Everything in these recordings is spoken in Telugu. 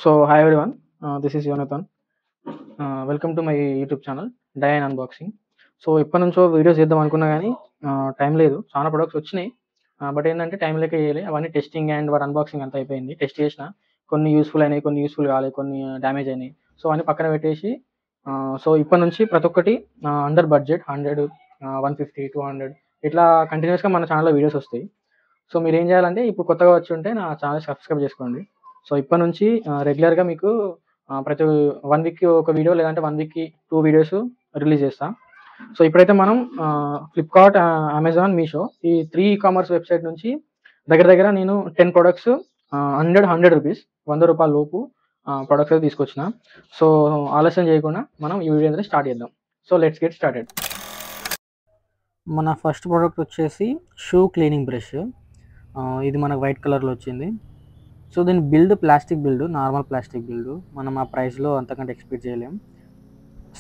So, hi everyone, this is Jonathan. Welcome to my YouTube channel Diane unboxing. So ఎప్పటి నుంచో వీడియోస్ చేద్దాం అనుకున్నా కానీ టైం లేదు. చాలా ప్రొడక్ట్స్ వచ్చినాయి, బట్ ఏంటంటే టైం లేక చేయాలి. అవన్నీ టెస్టింగ్ అండ్ వాటి అన్బాక్సింగ్ అంతా అయిపోయింది. టెస్ట్ చేసిన కొన్ని యూస్ఫుల్ అయినాయి, కొన్ని యూస్ఫుల్ కాలేదు, కొన్ని డ్యామేజ్ అయినాయి. సో అన్ని పక్కన పెట్టేసి సో ఇప్పటి నుంచి ప్రతి ఒక్కటి అండర్ బడ్జెట్ 100, 150, 200 ఇట్లా కంటిన్యూస్గా మన ఛానల్లో వీడియోస్ వస్తాయి. సో మీరు ఏం చేయాలంటే ఇప్పుడు కొత్తగా వచ్చి ఉంటే నా ఛానల్ సబ్స్క్రైబ్ చేసుకోండి. సో ఇప్పటి నుంచి రెగ్యులర్గా మీకు ప్రతి 1 వీక్‌కి ఒక వీడియో లేదంటే 1 వీక్‌కి 2 వీడియోస్ రిలీజ్ చేస్తా. సో ఇప్పుడైతే మనం ఫ్లిప్‌కార్ట్, అమెజాన్, మీషో ఈ 3 కామర్స్ వెబ్‌సైట్ నుంచి దగ్గర దగ్గర నేను 10 ప్రొడక్ట్స్ 100 రూపీస్ ₹100 లోపు ప్రొడక్ట్స్ అయితే తీసుకొచ్చిన. సో ఆలస్యం చేయకుండా మనం ఈ వీడియో అనేది స్టార్ట్ చేద్దాం. So let's get started. మన ఫస్ట్ ప్రోడక్ట్ వచ్చేసి షూ క్లీనింగ్ బ్రష్. ఇది మనకు వైట్ కలర్లో వచ్చింది. సో దీని build plastic build, normal plastic build. మనం ఆ ప్రైస్లో అంతకంటే ఎక్స్పెక్ట్ చేయలేం.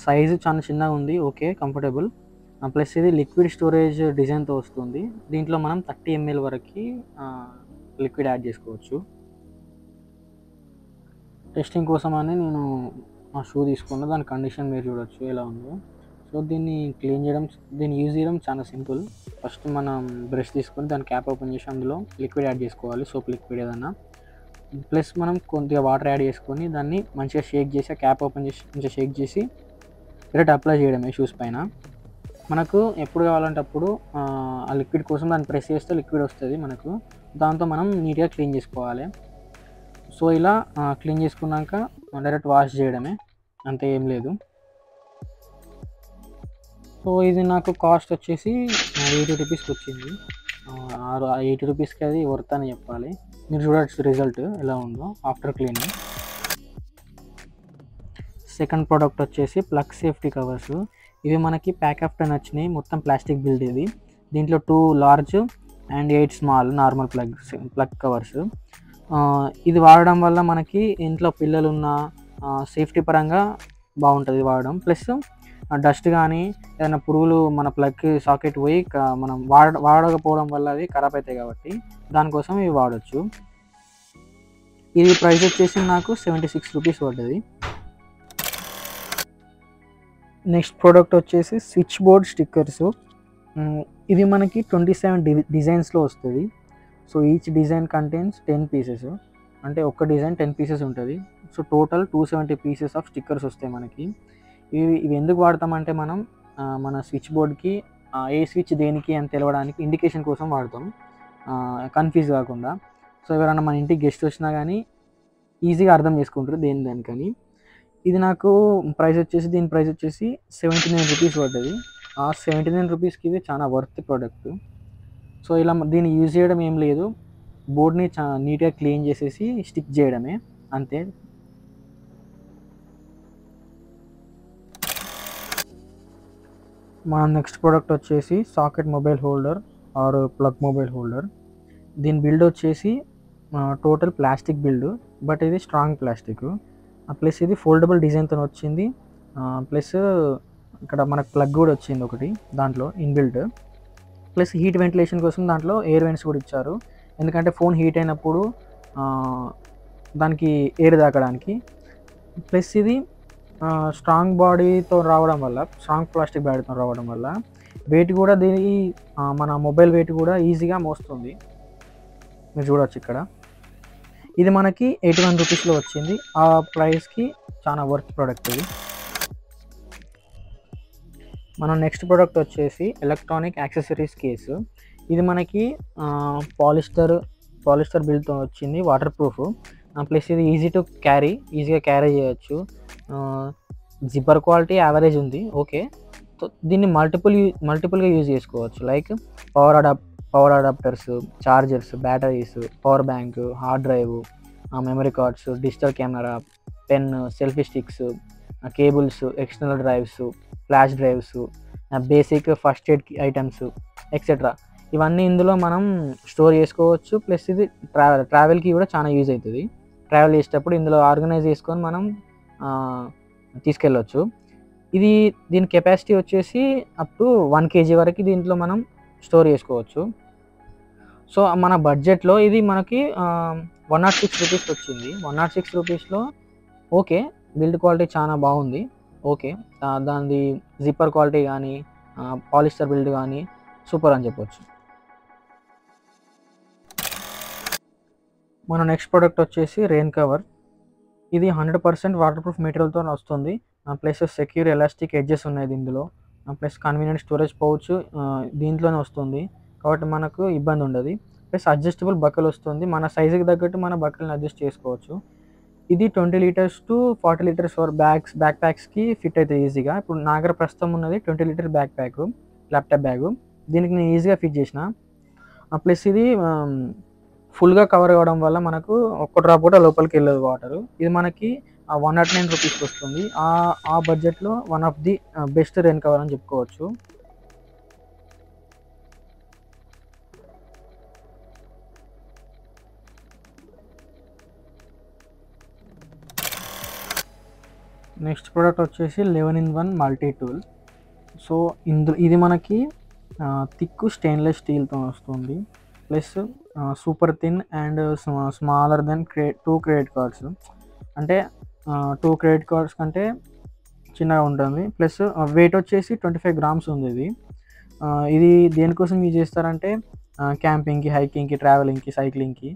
సైజు చాలా చిన్నగా ఉంది, ఓకే, కంఫర్టబుల్. ప్లస్ ఇది లిక్విడ్ స్టోరేజ్ డిజైన్తో వస్తుంది. దీంట్లో మనం 30 ml వరకు లిక్విడ్ యాడ్ చేసుకోవచ్చు. టెస్టింగ్ కోసం అని నేను ఆ షూ తీసుకున్నా. దాని కండిషన్ మీరు చూడొచ్చు ఎలా ఉందో. సో దీన్ని క్లీన్ చేయడం, దీన్ని యూజ్ చేయడం చాలా సింపుల్. ఫస్ట్ మనం బ్రష్ తీసుకొని దాని క్యాప్ ఓపెన్ చేసి అందులో లిక్విడ్ యాడ్ చేసుకోవాలి, సోప్ లిక్విడ్ ఏదన్నా. ప్లస్ మనం కొద్దిగా వాటర్ యాడ్ చేసుకొని దాన్ని మంచిగా షేక్ చేసి, క్యాప్ ఓపెన్ చేసి మంచిగా షేక్ చేసి డైరెక్ట్ అప్లై చేయడమే షూస్ పైన. మనకు ఎప్పుడు కావాలంటే అప్పుడు ఆ లిక్విడ్ కోసం దాన్ని ప్రెస్ చేస్తే లిక్విడ్ వస్తుంది మనకు. దాంతో మనం నీట్గా క్లీన్ చేసుకోవాలి. సో ఇలా క్లీన్ చేసుకున్నాక డైరెక్ట్ వాష్ చేయడమే, అంతే, ఏం లేదు. సో ఇది నాకు కాస్ట్ వచ్చేసి 80 రూపీస్కి వచ్చింది. 80 రూపీస్కి అది వర్త్ అని చెప్పాలి. మీరు చూడవచ్చు రిజల్ట్ ఎలా ఉందో ఆఫ్టర్ క్లీనింగ్. సెకండ్ ప్రోడక్ట్ వచ్చేసి ప్లగ్ సేఫ్టీ కవర్స్. ఇవి మనకి ప్యాక్ ఆఫ్ 10 వచ్చినాయి. మొత్తం ప్లాస్టిక్ బిల్డ్ ఇది. దీంట్లో 2 large and 8 small normal plug covers. ఇది వాడడం వల్ల మనకి ఇంట్లో పిల్లలున్న సేఫ్టీ పరంగా బాగుంటుంది వాడడం. ప్లస్ డస్ట్ కానీ ఏదైనా పురుగులు మన ప్లగ్ సాకెట్ పోయి మనం వాడకపోవడం వల్ల అవి ఖరాబ్ అవుతాయి కాబట్టి దానికోసం ఇవి వాడచ్చు. ఇది ప్రైస్ వచ్చేసి నాకు 76 రూపీస్ పడ్డది. నెక్స్ట్ ప్రోడక్ట్ వచ్చేసి స్విచ్ బోర్డ్ స్టిక్కర్స్. ఇవి మనకి 27 డిజైన్స్లో వస్తుంది. So each design contains 10 pieces. అంటే ఒక్క డిజైన్ 10 పీసెస్ ఉంటుంది. So total 270 pieces of stickers వస్తాయి మనకి. ఇవి ఎందుకు వాడతామంటే మనం మన స్విచ్ బోర్డ్కి ఏ స్విచ్ దేనికి అని తెలవడానికి ఇండికేషన్ కోసం వాడతాం, కన్ఫ్యూజ్ కాకుండా. సో ఎవరైనా మన ఇంటికి గెస్ట్ వచ్చినా కానీ ఈజీగా అర్థం చేసుకుంటారు దానికని. ఇది నాకు దీని ప్రైస్ వచ్చేసి 79 రూపీస్ పడ్డది. ఆ 79 రూపీస్కి ఇది చాలా వర్త్ ప్రోడక్ట్. సో ఇలా దీన్ని యూజ్ చేయడం ఏం లేదు, బోర్డ్ని నీట్గా క్లీన్ చేసేసి స్టిక్ చేయడమే, అంతే. మన నెక్స్ట్ ప్రోడక్ట్ వచ్చేసి socket mobile holder or plug mobile holder. దీని బిల్డ్ వచ్చేసి టోటల్ ప్లాస్టిక్ బిల్డ్, బట్ ఇది స్ట్రాంగ్ ప్లాస్టిక్. ప్లస్ ఇది ఫోల్డబుల్ డిజైన్తో వచ్చింది. ప్లస్ ఇక్కడ మనకు ప్లగ్ కూడా వచ్చింది ఒకటి దాంట్లో ఇన్బిల్ట్. ప్లస్ హీట్ వెంటిలేషన్ కోసం దాంట్లో ఎయిర్ వెంట్స్ కూడా ఇచ్చారు, ఎందుకంటే ఫోన్ హీట్ అయినప్పుడు దానికి ఎయిర్ తాకడానికి. ప్లస్ ఇది స్ట్రాంగ్ బాడీతో రావడం వల్ల, స్ట్రాంగ్ ప్లాస్టిక్ బాడీతో రావడం వల్ల వెయిట్ కూడా దీని మన మొబైల్ వెయిట్ కూడా ఈజీగా మోస్తుంది. మీరు చూడవచ్చు ఇక్కడ. ఇది మనకి 81 రూపీస్లో వచ్చింది. ఆ ప్రైస్కి చాలా వర్త్ ప్రోడక్ట్ ఇది. మన నెక్స్ట్ ప్రోడక్ట్ వచ్చేసి ఎలక్ట్రానిక్ యాక్సెసరీస్ కేసు. ఇది మనకి పాలిస్టర్ బిల్డ్తో వచ్చింది, వాటర్ ప్రూఫ్. ప్లస్ ఇది ఈజీగా క్యారీ చేయొచ్చు. జిప్పర్ క్వాలిటీ యావరేజ్ ఉంది, ఓకే. సో దీన్ని మల్టిపుల్గా యూజ్ చేసుకోవచ్చు. Like power adapters, chargers, batteries, power bank, hard drive, memory cards, digital camera, pen, selfie sticks, cables, external drives, flash drives, basic first aid items, etcetera. ఇవన్నీ ఇందులో మనం స్టోర్ చేసుకోవచ్చు. ప్లస్ ఇది ట్రావెల్కి కూడా చాలా యూజ్ అవుతుంది. ట్రావెల్ చేసేటప్పుడు ఇందులో ఆర్గనైజ్ చేసుకొని మనం తీసుకెళ్ళవచ్చు. దీని కెపాసిటీ వచ్చేసి అప్ టు 1 kg వరకు దీంట్లో మనం స్టోర్ చేసుకోవచ్చు. సో మన బడ్జెట్లో ఇది మనకి 106 రూపీస్ వచ్చింది. 106 రూపీస్లో ఓకే, బిల్డ్ క్వాలిటీ చాలా బాగుంది. ఓకే, దానిది జిప్పర్ క్వాలిటీ కానీ పాలిస్టర్ బిల్డ్ కానీ సూపర్ అని చెప్పొచ్చు. మన నెక్స్ట్ ప్రోడక్ట్ వచ్చేసి రెయిన్ కవర్. ఇది 100% వాటర్ ప్రూఫ్ మెటీరియల్తో వస్తుంది. ప్లస్ సెక్యూర్ ఎలాస్టిక్ ఎడ్జెస్ ఉన్నాయి దీనిలో. ప్లస్ కన్వీనియంట్ స్టోరేజ్ పౌచ్ దీంట్లోనే వస్తుంది కాబట్టి మనకు ఇబ్బంది ఉండదు. ప్లస్ అడ్జస్టబుల్ బకెల్ వస్తుంది. మన సైజుకి తగ్గట్టు మన బకెల్ని అడ్జస్ట్ చేసుకోవచ్చు. ఇది 20 litres to 40 litres for back ప్యాక్స్కి ఫిట్ అవుతుంది ఈజీగా. ఇప్పుడు నా దగ్గర ప్రస్తుతం ఉన్నది 20 litre back pack, laptop bag. దీనికి నేను ఈజీగా ఫిట్ చేసిన. ప్లస్ ఇది ఫుల్గా కవర్ అవ్వడం వల్ల మనకు ఒక్క డ్రాప్ కూడా లోపలికి వెళ్ళదు వాటర్. ఇది మనకి 109 రూపీస్కి వస్తుంది. ఆ బడ్జెట్లో one of the best rain cover అని చెప్పుకోవచ్చు. నెక్స్ట్ ప్రోడక్ట్ వచ్చేసి 11-in-1 మల్టీ టూల్. సో ఇది మనకి థిక్ స్టెయిన్లెస్ స్టీల్తో వస్తుంది. Plus super thin and smaller than 2 credit cards. అంటే 2 క్రెడిట్ కార్డ్స్ కంటే చిన్నగా ఉంటుంది. ప్లస్ వెయిట్ వచ్చేసి 25 గ్రామ్స్ ఉంది. ఇది దేనికోసం యూజ్ చేస్తారంటే క్యాంపింగ్కి, హైకింగ్కి, ట్రావెలింగ్కి, సైక్లింగ్కి.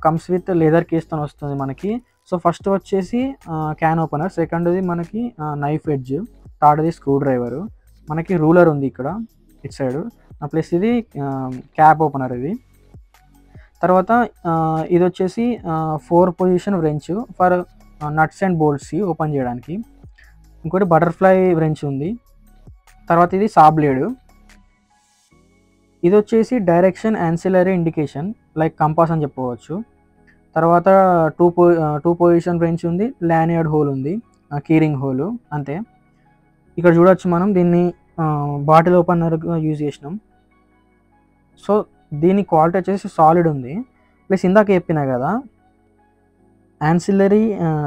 కమ్స్ విత్ లెదర్ కేస్తో వస్తుంది మనకి. సో ఫస్ట్ వచ్చేసి క్యాన్ ఓపెనర్, సెకండ్ది మనకి నైఫ్ ఎడ్జ్, థర్డ్ది స్క్రూ డ్రైవరు, మనకి రూలర్ ఉంది ఇక్కడ ఇట్ సైడ్. ప్లస్ ఇది క్యాప్ ఓపెనర్. ఇది తర్వాత ఇది వచ్చేసి 4 position wrench for nuts and bolts open చేయడానికి. ఇంకోటి బటర్ఫ్లై wrench ఉంది. తర్వాత ఇది సా బ్లేడ్. ఇది వచ్చేసి direction ancillary indication like compass అని చెప్పవచ్చు. తర్వాత 2 పొజిషన్ wrench ఉంది, లానియర్డ్ హోల్ ఉంది, కీరింగ్ హోలు అంతే. ఇక్కడ చూడవచ్చు మనం దీన్ని బాటిల్ ఓపెనర్గా యూజ్ చేసినాం. సో దీని క్వాలిటీ వచ్చేసి సాలిడ్ ఉంది. ప్లస్ ఇందాక చెప్పినా కదా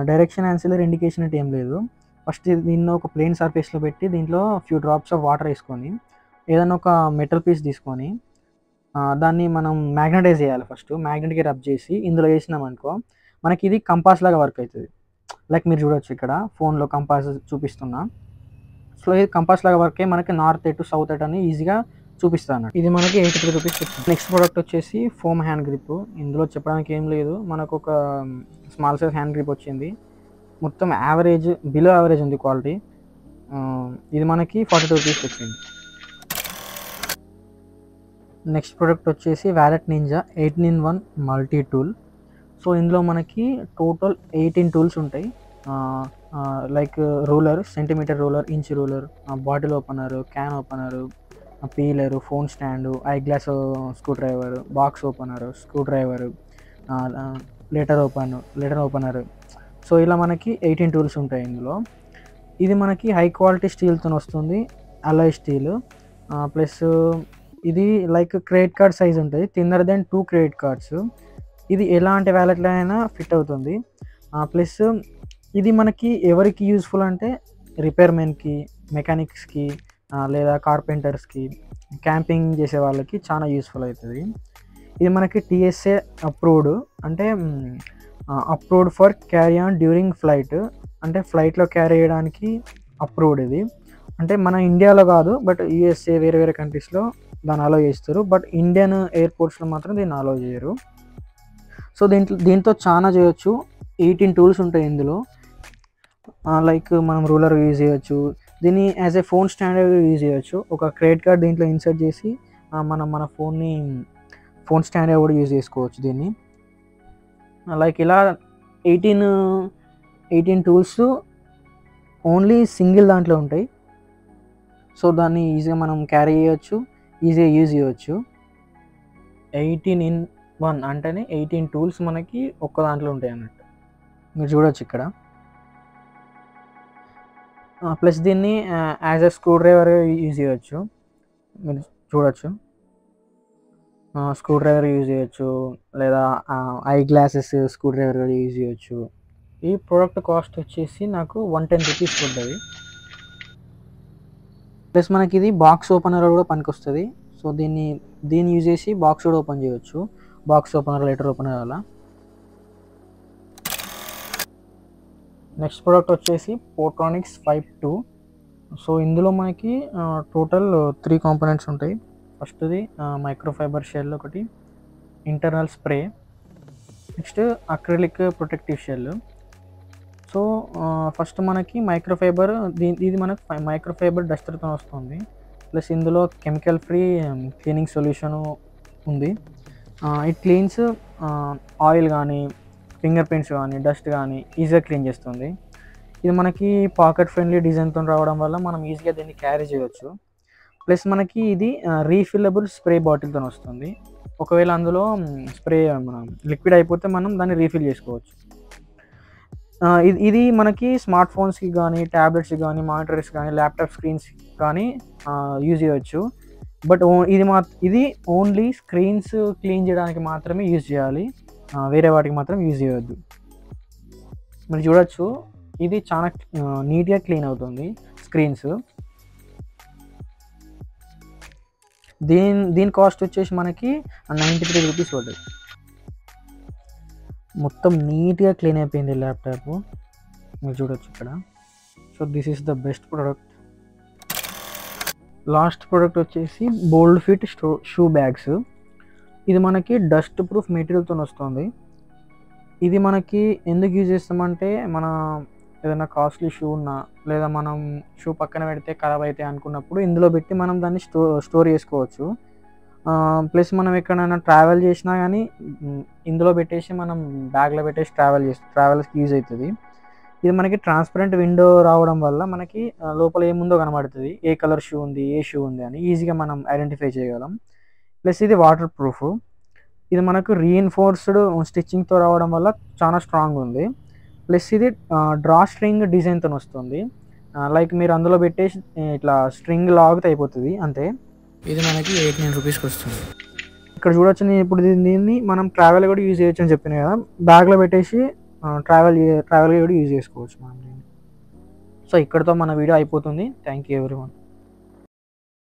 డైరెక్షన్ యాన్సిలరీ ఇండికేషన్ అంటే ఏం లేదు. ఫస్ట్ దీన్ని ఒక ప్లెయిన్ సర్ఫేస్లో పెట్టి దీంట్లో ఫ్యూ డ్రాప్స్ ఆఫ్ వాటర్ వేసుకొని ఏదైనా ఒక మెటల్ పీస్ తీసుకొని దాన్ని మనం మ్యాగ్నటైజ్ చేయాలి. ఫస్ట్ మ్యాగ్నెట్కి రబ్ చేసి ఇందులో వేసినాం అనుకో మనకి ఇది కంపాస్ లాగా వర్క్ అవుతుంది. లైక్ మీరు చూడవచ్చు ఇక్కడ ఫోన్లో కంపాస్ చూపిస్తున్నా. సో ఇది కంపాస్ లాగా వర్క్ అయ్యి మనకి నార్త్ ఎటు సౌత్ ఎటు అని ఈజీగా చూపిస్తాను. ఇది మనకి 83 రూపీస్. నెక్స్ట్ ప్రోడక్ట్ వచ్చేసి ఫోమ్ హ్యాండ్ గ్రిప్. ఇందులో చెప్పడానికి ఏం లేదు, మనకు ఒక స్మాల్ సైజ్ హ్యాండ్ గ్రిప్ వచ్చింది. మొత్తం యావరేజ్, బిలో యావరేజ్ ఉంది క్వాలిటీ. ఇది మనకి 42 రూపీస్ వచ్చింది. నెక్స్ట్ ప్రోడక్ట్ వచ్చేసి Wallet Ninja 18-in-1 multi tool. So ఇందులో మనకి టోటల్ 18 టూల్స్ ఉంటాయి. Like ruler, centimetre ruler, inch ruler, bottle opener, can opener, peeler, phone stand, eye glass screwdriver, box opener, screwdriver, letter opener. So ఇలా మనకి 18 టూల్స్ ఉంటాయి ఇందులో. ఇది మనకి హై క్వాలిటీ స్టీల్తో వస్తుంది, అలాయ్ స్టీల్. ప్లస్ ఇది లైక్ క్రెడిట్ కార్డ్ సైజ్ ఉంటుంది, థిన్నర్ దెన్ 2 క్రెడిట్ కార్డ్స్. ఇది ఎలాంటి వ్యాలెట్లో అయినా ఫిట్ అవుతుంది. ప్లస్ ఇది మనకి ఎవరికి యూస్ఫుల్ అంటే రిపేర్మెన్కి, మెకానిక్స్కి, లేదా కార్పెంటర్స్కి, క్యాంపింగ్ చేసే వాళ్ళకి చాలా యూస్ఫుల్ అవుతుంది. ఇది మనకి TSA అప్రూవ్డ్, అంటే approved for carry on during flight, అంటే ఫ్లైట్లో క్యారీ చేయడానికి అప్రూవ్డ్. ఇది అంటే మన ఇండియాలో కాదు, బట్ USA వేరే వేరే కంట్రీస్లో దాన్ని అలో చేస్తారు. బట్ ఇండియన్ ఎయిర్పోర్ట్స్లో మాత్రం దీన్ని అలో చేయరు. సో దీంతో చాలా చేయొచ్చు. 18 టూల్స్ ఉంటాయి ఇందులో. లైక్ మనం రూలర్ యూజ్ చేయొచ్చు, దీన్ని as a phone stand use చేయొచ్చు. ఒక క్రెడిట్ కార్డ్ దీంట్లో ఇన్సర్ట్ చేసి మనం మన ఫోన్ స్టాండ్ కూడా యూజ్ చేసుకోవచ్చు దీన్ని. లైక్ ఇలా 18 టూల్స్ ఓన్లీ సింగిల్ దాంట్లో ఉంటాయి. సో దాన్ని ఈజీగా మనం క్యారీ చేయొచ్చు, ఈజీగా యూజ్ చేయవచ్చు. 18-in-1 అంటేనే 18 టూల్స్ మనకి ఒక్క దాంట్లో ఉంటాయి అన్నట్టు, మీరు చూడవచ్చు ఇక్కడ. ప్లస్ దీన్ని as a screw driver use చేయొచ్చు, మీరు చూడవచ్చు. స్క్రూ డ్రైవర్ యూజ్ చేయొచ్చు, లేదా I glasses screw driver use చేయొచ్చు. ఈ ప్రోడక్ట్ కాస్ట్ వచ్చేసి నాకు 110 రూపీస్ పడ్డది. ప్లస్ మనకి ఇది బాక్స్ ఓపెనర్ కూడా పనికి వస్తుంది. సో దీన్ని యూజ్ చేసి బాక్స్ కూడా ఓపెన్ చేయొచ్చు, బాక్స్ ఓపెనర్, లెటర్ ఓపెనర్ అలా. నెక్స్ట్ ప్రోడక్ట్ వచ్చేసి పోర్ట్రానిక్స్ 5.2. సో ఇందులో మనకి టోటల్ 3 కాంపోనెంట్స్ ఉంటాయి. ఫస్ట్ది మైక్రోఫైబర్ షెల్ ఒకటి, internal spray, next acrylic protective shell. So first మనకి మైక్రోఫైబర్, ఇది మనకు మైక్రోఫైబర్ డస్టర్తో వస్తుంది. ప్లస్ ఇందులో కెమికల్ ఫ్రీ క్లీనింగ్ సొల్యూషన్ ఉంది. ఇట్ క్లీన్స్ ఆయిల్ కానీ, ఫింగర్ ప్రింట్స్ కానీ, డస్ట్ కానీ ఈజీగా క్లీన్ చేస్తుంది. ఇది మనకి పాకెట్ ఫ్రెండ్లీ డిజైన్తో రావడం వల్ల మనం ఈజీగా దీన్ని క్యారీ చేయవచ్చు. ప్లస్ మనకి ఇది రీఫిల్లబుల్ స్ప్రే బాటిల్తో వస్తుంది. ఒకవేళ అందులో స్ప్రే లిక్విడ్ అయిపోతే మనం దాన్ని రీఫిల్ చేసుకోవచ్చు. ఇది మనకి స్మార్ట్ ఫోన్స్కి కానీ, ట్యాబ్లెట్స్కి కానీ, మానిటర్స్ కానీ, ల్యాప్టాప్ స్క్రీన్స్ కానీ యూజ్ చేయవచ్చు. బట్ ఇది ఓన్లీ స్క్రీన్స్ క్లీన్ చేయడానికి మాత్రమే యూజ్ చేయాలి, వేరే వాటికి మాత్రం యూజ్ చేయవద్దు. మీరు చూడొచ్చు, ఇది చాలా నీట్గా క్లీన్ అవుతుంది స్క్రీన్స్. దీని కాస్ట్ వచ్చేసి మనకి 93 రూపీస్ పడ్డది. మొత్తం నీట్గా క్లీన్ అయిపోయింది ల్యాప్టాప్, మీరు చూడొచ్చు ఇక్కడ. So this is the best product. Last product వచ్చేసి బోల్డ్ ఫిట్ షూ బ్యాగ్స్. ఇది మనకి డస్ట్ ప్రూఫ్ మెటీరియల్తో వస్తుంది. ఇది మనకి ఎందుకు యూజ్ చేస్తామంటే, మన ఏదైనా కాస్ట్లీ షూ ఉన్నా, లేదా మనం షూ పక్కన పెడితే ఖరాబ్ అయితే అనుకున్నప్పుడు ఇందులో పెట్టి మనం దాన్ని స్టోర్ చేసుకోవచ్చు. ప్లస్ మనం ఎక్కడైనా ట్రావెల్ చేసినా కానీ ఇందులో పెట్టేసి మనం బ్యాగ్లో పెట్టేసి ట్రావెల్స్కి యూజ్ అవుతుంది. ఇది మనకి ట్రాన్స్పరెంట్ విండో రావడం వల్ల మనకి లోపల ఏముందో కనబడుతుంది, ఏ కలర్ షూ ఉంది, ఏ షూ ఉంది అని ఈజీగా మనం ఐడెంటిఫై చేయగలం. ప్లస్ ఇది వాటర్ ప్రూఫ్. ఇది మనకు రీఎన్ఫోర్స్డ్ స్టిచ్చింగ్తో రావడం వల్ల చాలా స్ట్రాంగ్ ఉంది. ప్లస్ ఇది డ్రా స్ట్రింగ్ డిజైన్తో వస్తుంది. లైక్ మీరు అందులో పెట్టేసి ఇట్లా స్ట్రింగ్ లాగితే అయిపోతుంది అంతే. ఇది మనకి 89 రూపీస్కి వస్తుంది. ఇక్కడ చూడొచ్చు, నేను ఇప్పుడు దీన్ని మనం ట్రావెల్ కూడా యూజ్ చేయొచ్చు అని చెప్పిన కదా, బ్యాగ్లో పెట్టేసి ట్రావెల్ కూడా యూజ్ చేసుకోవచ్చు మనం. సో ఇక్కడితో మన వీడియో అయిపోతుంది. Thank you everyone.